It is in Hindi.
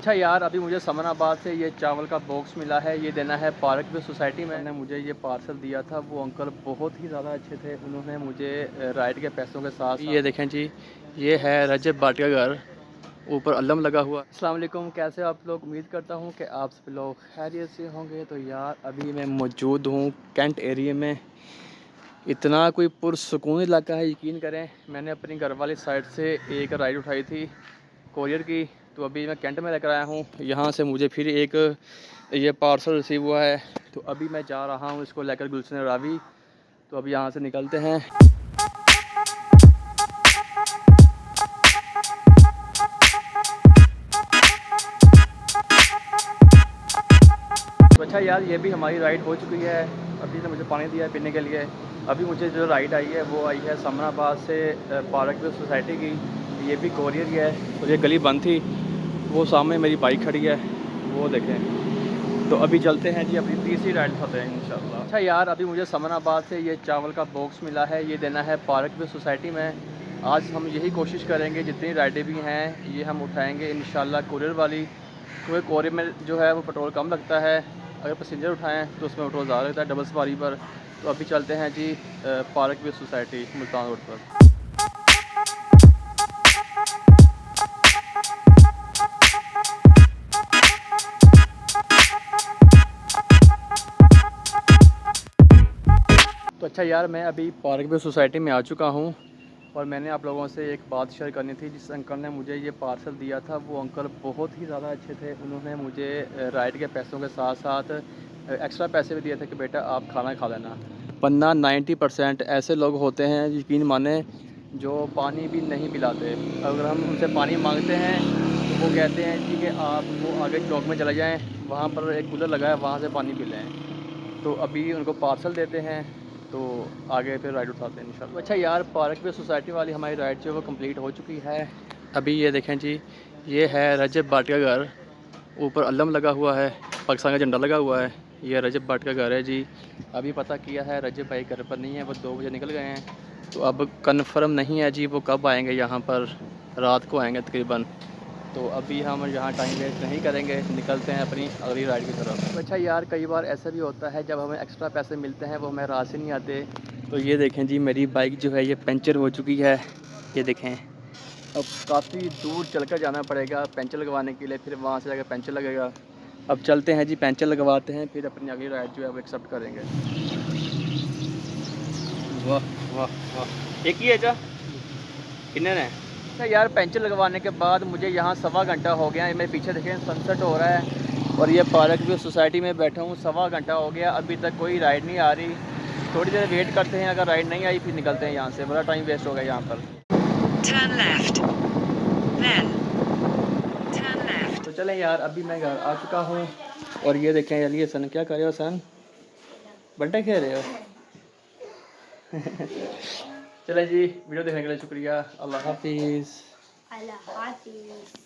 अच्छा यार, अभी मुझे समनाबाद से ये चावल का बॉक्स मिला है। ये देना है पार्क व्यू सोसाइटी में। ने मुझे ये पार्सल दिया था, वो अंकल बहुत ही ज़्यादा अच्छे थे। उन्होंने मुझे राइड के पैसों के साथ ये देखें जी, ये है रजब भाटिया घर, ऊपर अल्लम लगा हुआ। अस्सलाम वालेकुम, कैसे आप लोग? उम्मीद करता हूँ कि आप सब लोग खैरियत से होंगे। तो यार अभी मैं मौजूद हूँ कैंट एरिया में। इतना कोई पुरसुकून इलाका है, यकीन करें। मैंने अपनी घर वाली साइड से एक राइड उठाई थी कोरियर की, तो अभी मैं कैंट में लेकर आया हूँ। यहाँ से मुझे फिर एक ये पार्सल रिसीव हुआ है, तो अभी मैं जा रहा हूँ इसको लेकर गुलशन रावी। तो अभी यहाँ से निकलते हैं। तो अच्छा यार, ये भी हमारी राइड हो चुकी है। अभी ने मुझे पानी दिया है पीने के लिए। अभी मुझे जो राइड आई है वो आई है समनाबाद से पार्क व्यू सोसाइटी की। ये भी कोरियर ही है, और ये गली बंद थी। वो सामने मेरी बाइक खड़ी है, वो देखें। तो अभी चलते हैं जी, अपनी तीसरी राइड उठाते हैं इंशाल्लाह। अच्छा यार, अभी मुझे समनाबाद से ये चावल का बॉक्स मिला है। ये देना है पार्क व्यू सोसाइटी में। आज हम यही कोशिश करेंगे, जितनी राइडें भी हैं ये हम उठाएंगे इंशाल्लाह कोरियर वाली। क्योंकि कोरियर में जो है वो पेट्रोल कम लगता है, अगर पैसेंजर उठाएँ तो उसमें पेट्रोल ज़्यादा लगता है डबल सवारी पर। तो अभी चलते हैं जी park view society Multan road पर। तो अच्छा यार, मैं अभी पार्क व्यू सोसाइटी में आ चुका हूँ, और मैंने आप लोगों से एक बात शेयर करनी थी। जिस अंकल ने मुझे ये पार्सल दिया था वो अंकल बहुत ही ज़्यादा अच्छे थे। उन्होंने मुझे राइड के पैसों के साथ साथ एक्स्ट्रा पैसे भी दिए थे कि बेटा आप खाना खा लेना। वरना 90% ऐसे लोग होते हैं, यकीन माने, जो पानी भी नहीं पिलाते। अगर हम उनसे पानी मांगते हैं तो वो कहते हैं जी कि आप वो आगे चौक में चले जाएँ, वहाँ पर एक कूलर लगा है, वहाँ से पानी पी लें। तो अभी उनको पार्सल देते हैं, तो आगे फिर राइड उठाते हैं इंशाल्लाह। अच्छा यार, पार्क पे सोसाइटी वाली हमारी राइड जो है वो कंप्लीट हो चुकी है। अभी ये देखें जी, ये है रजब भाटिया घर, ऊपर अल्लम लगा हुआ है, पाकिस्तान का झंडा लगा हुआ है। ये रजब भाटिया घर है जी। अभी पता किया है रजब भाई घर पर नहीं है, वो 2 बजे निकल गए हैं। तो अब कन्फर्म नहीं है जी वो कब आएँगे यहाँ पर। रात को आएँगे तकरीबन। तो अभी हम यहाँ टाइम वेस्ट नहीं करेंगे, निकलते हैं अपनी अगली राइड की तरफ। तो अच्छा यार, कई बार ऐसा भी होता है जब हमें एक्स्ट्रा पैसे मिलते हैं वो हमें राह से नहीं आते। तो ये देखें जी, मेरी बाइक जो है ये पंचर हो चुकी है। ये देखें, अब काफ़ी दूर चलकर जाना पड़ेगा पंचर लगवाने के लिए, फिर वहाँ से जाकर पंचर लगेगा। अब चलते हैं जी, पंचर लगवाते हैं, फिर अपनी अगली राइड जो है वो एक्सेप्ट करेंगे। वाह वाह वाह, एक ही है जा किन्ने ने। अच्छा यार, पंचर लगवाने के बाद मुझे यहाँ 1.25 घंटा हो गया है। मेरे पीछे देखें सनसेट हो रहा है, और ये पार्क व्यू सोसाइटी में बैठा हूँ। 1.25 घंटा हो गया, अभी तक कोई राइड नहीं आ रही। थोड़ी देर वेट करते हैं, अगर राइड नहीं आई फिर निकलते हैं यहाँ से। बड़ा टाइम वेस्ट हो गया यहाँ पर। Turn left, then turn left. तो चलें यार, अभी मैं घर आ चुका हूँ। और ये देखें अली हसन, क्या कर रहे हो सन? बंटे खेल रहे हो? चलें जी, वीडियो देखने के लिए शुक्रिया। अल्लाह हाफिज़। अल्लाह हाफिज़।